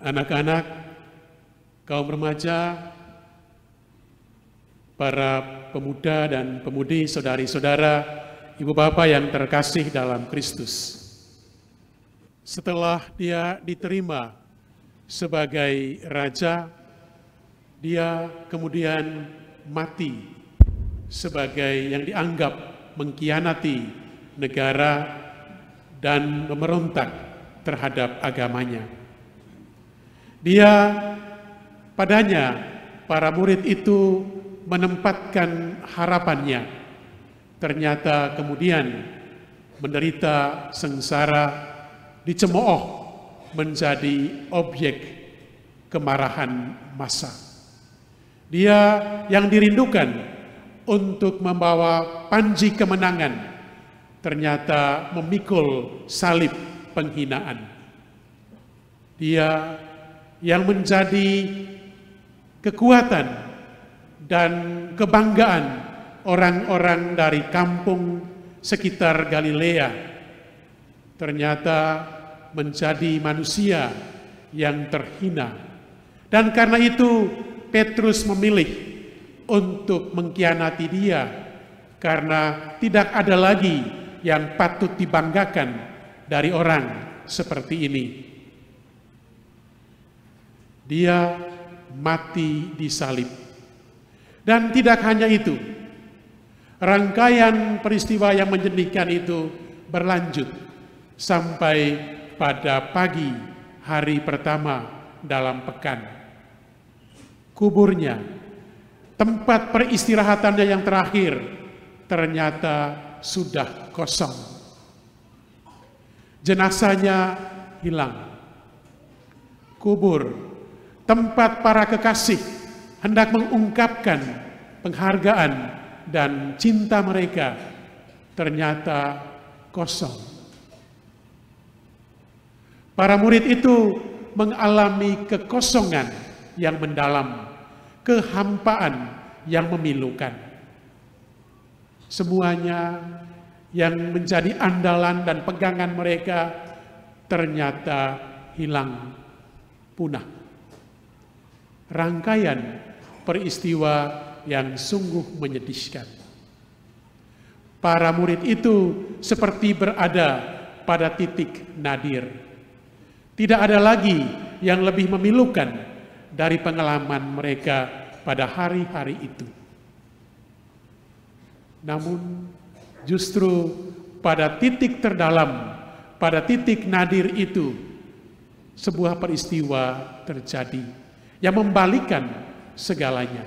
anak-anak, kaum remaja, para pemuda dan pemudi, saudari-saudara, ibu bapak yang terkasih dalam Kristus. Setelah dia diterima sebagai raja, dia kemudian mati sebagai yang dianggap mengkhianati negara dan memberontak terhadap agamanya. Padanya para murid itu menempatkan harapannya. Ternyata kemudian menderita sengsara, dicemooh menjadi objek kemarahan massa. Dia yang dirindukan untuk membawa panji kemenangan, ternyata memikul salib penghinaan. Dia yang menjadi kekuatan dan kebanggaan orang-orang dari kampung sekitar Galilea, ternyata menjadi manusia yang terhina. Dan karena itu Petrus memilih untuk mengkhianati dia, karena tidak ada lagi yang patut dibanggakan dari orang seperti ini. Dia mati disalib. Dan tidak hanya itu, rangkaian peristiwa yang menyedihkan itu berlanjut sampai pada pagi hari pertama dalam pekan. Kuburnya, tempat peristirahatannya yang terakhir, ternyata sudah kosong. Jenazahnya hilang. Kubur, tempat para kekasih hendak mengungkapkan penghargaan dan cinta mereka, ternyata kosong. Para murid itu mengalami kekosongan yang mendalam, kehampaan yang memilukan. Semuanya yang menjadi andalan dan pegangan mereka ternyata hilang, punah. Rangkaian peristiwa yang sungguh menyedihkan. Para murid itu seperti berada pada titik nadir. Tidak ada lagi yang lebih memilukan dari pengalaman mereka pada hari-hari itu. Namun justru pada titik terdalam, pada titik nadir itu, sebuah peristiwa terjadi yang membalikkan segalanya.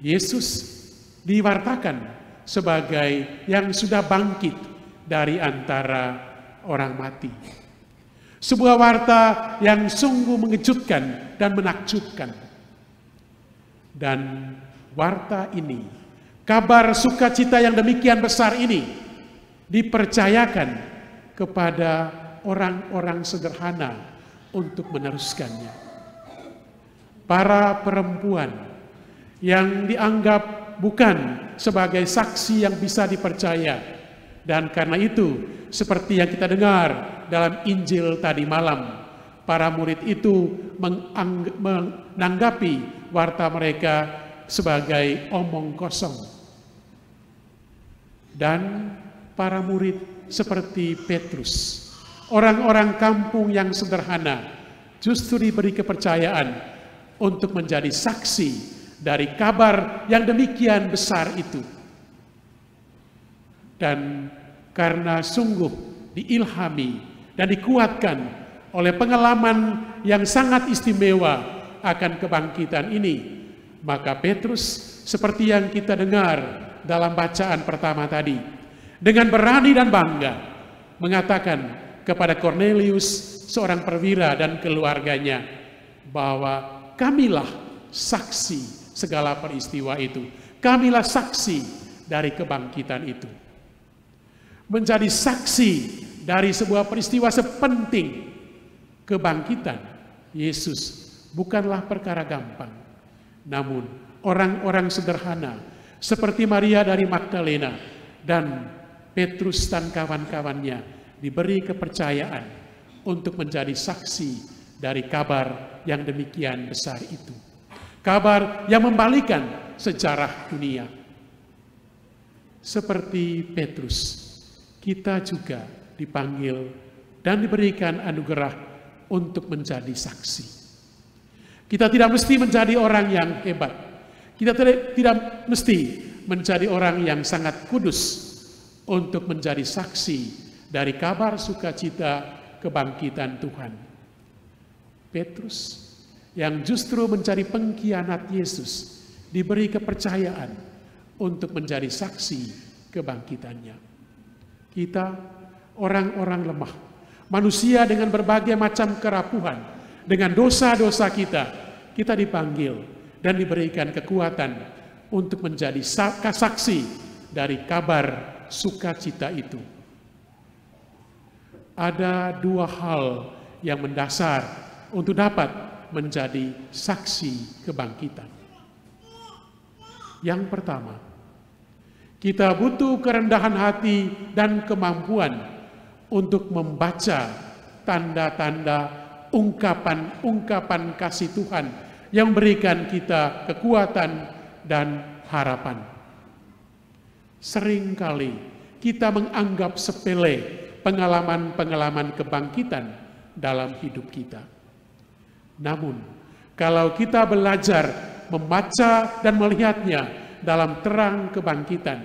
Yesus diwartakan sebagai yang sudah bangkit dari antara orang mati. Sebuah warta yang sungguh mengejutkan dan menakjubkan. Dan warta ini, kabar sukacita yang demikian besar ini, dipercayakan kepada orang-orang sederhana untuk meneruskannya. Para perempuan yang dianggap bukan sebagai saksi yang bisa dipercaya, dan karena itu seperti yang kita dengar dalam Injil tadi malam, para murid itu menanggapi warta mereka sebagai omong kosong. Dan para murid seperti Petrus, orang-orang kampung yang sederhana, justru diberi kepercayaan untuk menjadi saksi dari kabar yang demikian besar itu. Dan karena sungguh diilhami dan dikuatkan oleh pengalaman yang sangat istimewa akan kebangkitan ini, maka Petrus, seperti yang kita dengar dalam bacaan pertama tadi, dengan berani dan bangga mengatakan kepada Cornelius, seorang perwira dan keluarganya, bahwa kamilah saksi segala peristiwa itu. Kamilah saksi dari kebangkitan itu. Menjadi saksi dari sebuah peristiwa sepenting kebangkitan Yesus bukanlah perkara gampang. Namun orang-orang sederhana seperti Maria dari Magdalena dan Petrus dan kawan-kawannya diberi kepercayaan untuk menjadi saksi dari kabar yang demikian besar itu. Kabar yang membalikan sejarah dunia. Seperti Petrus, kita juga dipanggil dan diberikan anugerah untuk menjadi saksi. Kita tidak mesti menjadi orang yang hebat. Kita tidak mesti menjadi orang yang sangat kudus untuk menjadi saksi dari kabar sukacita kebangkitan Tuhan. Petrus yang justru mencari pengkhianat Yesus diberi kepercayaan untuk menjadi saksi kebangkitannya. Kita orang-orang lemah, manusia dengan berbagai macam kerapuhan, dengan dosa-dosa kita dipanggil dan diberikan kekuatan untuk menjadi saksi dari kabar sukacita itu. Ada dua hal yang mendasar untuk dapat menjadi saksi kebangkitan. Yang pertama, kita butuh kerendahan hati dan kemampuan untuk membaca tanda-tanda ungkapan-ungkapan kasih Tuhan yang memberikan kita kekuatan dan harapan. Seringkali kita menganggap sepele pengalaman-pengalaman kebangkitan dalam hidup kita. Namun, kalau kita belajar membaca dan melihatnya dalam terang kebangkitan,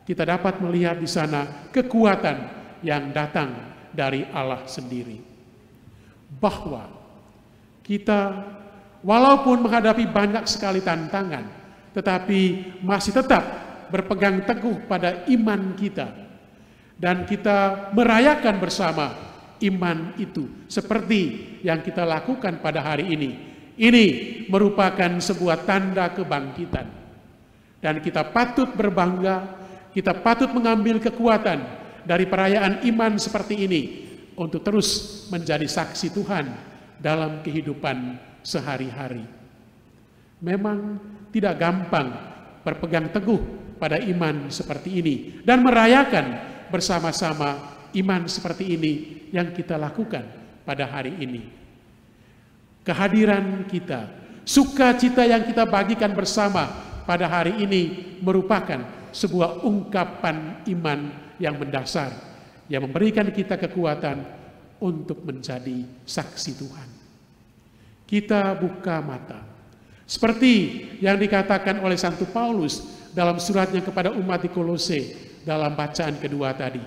kita dapat melihat di sana kekuatan yang datang dari Allah sendiri. Bahwa kita walaupun menghadapi banyak sekali tantangan, tetapi masih tetap berpegang teguh pada iman kita. Dan kita merayakan bersama iman itu seperti yang kita lakukan pada hari ini. Ini merupakan sebuah tanda kebangkitan. Dan kita patut berbangga, kita patut mengambil kekuatan dari perayaan iman seperti ini untuk terus menjadi saksi Tuhan dalam kehidupan sehari-hari. Memang tidak gampang berpegang teguh pada iman seperti ini dan merayakan bersama-sama iman seperti ini yang kita lakukan pada hari ini. Kehadiran kita, sukacita yang kita bagikan bersama pada hari ini merupakan sebuah ungkapan iman yang mendasar, yang memberikan kita kekuatan untuk menjadi saksi Tuhan. Kita buka mata, seperti yang dikatakan oleh Santo Paulus dalam suratnya kepada umat di Kolose dalam bacaan kedua tadi.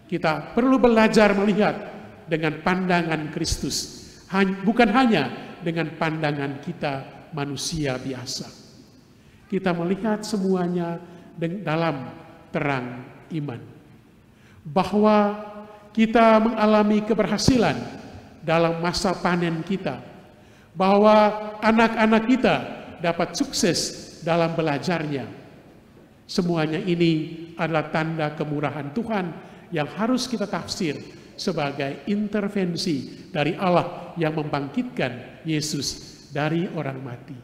Kita perlu belajar melihat dengan pandangan Kristus, bukan hanya dengan pandangan kita manusia biasa. Kita melihat semuanya dalam terang iman. Bahwa kita mengalami keberhasilan dalam masa panen kita. Bahwa anak-anak kita dapat sukses dalam belajarnya. Semuanya ini adalah tanda kemurahan Tuhan yang harus kita tafsir sebagai intervensi dari Allah yang membangkitkan Yesus dari orang mati.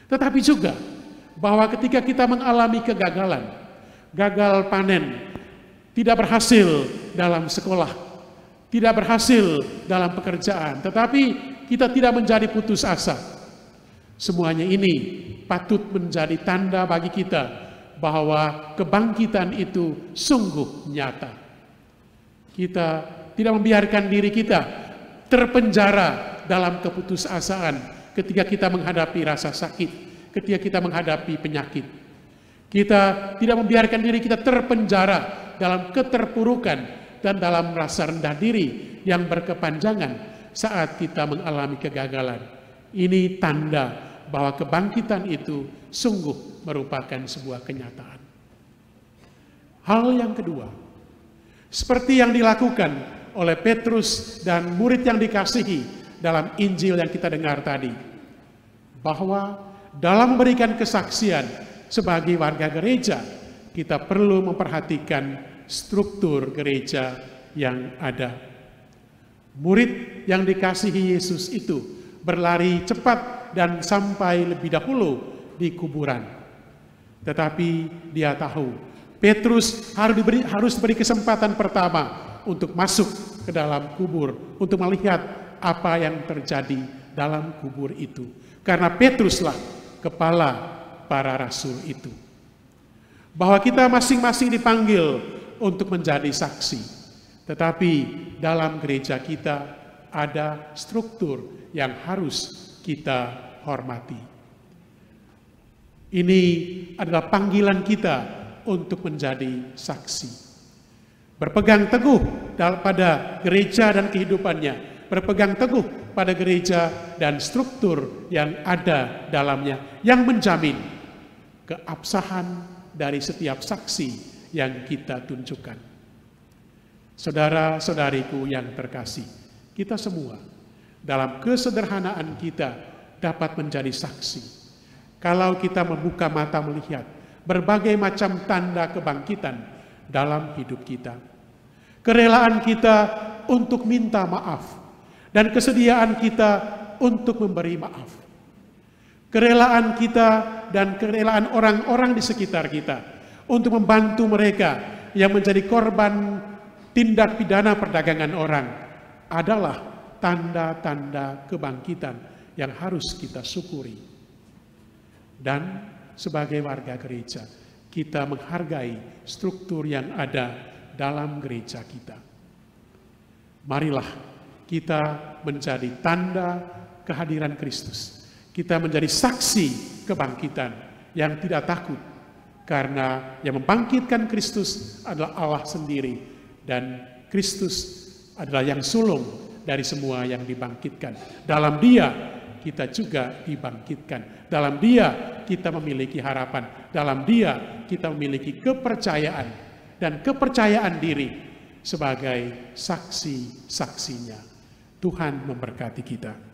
Tetapi juga bahwa ketika kita mengalami kegagalan, gagal panen, tidak berhasil dalam sekolah, tidak berhasil dalam pekerjaan, tetapi kita tidak menjadi putus asa. Semuanya ini patut menjadi tanda bagi kita bahwa kebangkitan itu sungguh nyata. Kita tidak membiarkan diri kita terpenjara dalam keputusasaan ketika kita menghadapi rasa sakit, ketika kita menghadapi penyakit. Kita tidak membiarkan diri kita terpenjara dalam keterpurukan dan dalam rasa rendah diri yang berkepanjangan saat kita mengalami kegagalan. Ini tanda bahwa kebangkitan itu sungguh merupakan sebuah kenyataan. Hal yang kedua, seperti yang dilakukan oleh Petrus dan murid yang dikasihi dalam Injil yang kita dengar tadi, bahwa dalam memberikan kesaksian sebagai warga gereja, kita perlu memperhatikan struktur gereja yang ada. Murid yang dikasihi Yesus itu berlari cepat dan sampai lebih dahulu di kuburan. Tetapi dia tahu, Petrus harus diberi kesempatan pertama untuk masuk ke dalam kubur, untuk melihat apa yang terjadi dalam kubur itu. Karena Petruslah kepala para rasul itu. Bahwa kita masing-masing dipanggil untuk menjadi saksi. Tetapi dalam gereja kita ada struktur yang harus kita hormati. Ini adalah panggilan kita untuk menjadi saksi. Berpegang teguh pada gereja dan kehidupannya. Berpegang teguh pada gereja dan struktur yang ada dalamnya. Yang menjamin keabsahan dari setiap saksi yang kita tunjukkan. Saudara-saudariku yang terkasih, kita semua dalam kesederhanaan kita dapat menjadi saksi. Kalau kita membuka mata melihat berbagai macam tanda kebangkitan dalam hidup kita. Kerelaan kita untuk minta maaf dan kesediaan kita untuk memberi maaf. Kerelaan kita dan kerelaan orang-orang di sekitar kita untuk membantu mereka yang menjadi korban tindak pidana perdagangan orang adalah tanda-tanda kebangkitan yang harus kita syukuri. Dan sebagai warga gereja, kita menghargai struktur yang ada dalam gereja kita. Marilah kita menjadi tanda kehadiran Kristus. Kita menjadi saksi kebangkitan yang tidak takut. Karena yang membangkitkan Kristus adalah Allah sendiri. Dan Kristus adalah yang sulung dari semua yang dibangkitkan. Dalam Dia kita juga dibangkitkan. Dalam Dia kita memiliki harapan. Dalam Dia kita memiliki kepercayaan dan kepercayaan diri sebagai saksi-saksinya. Tuhan memberkati kita.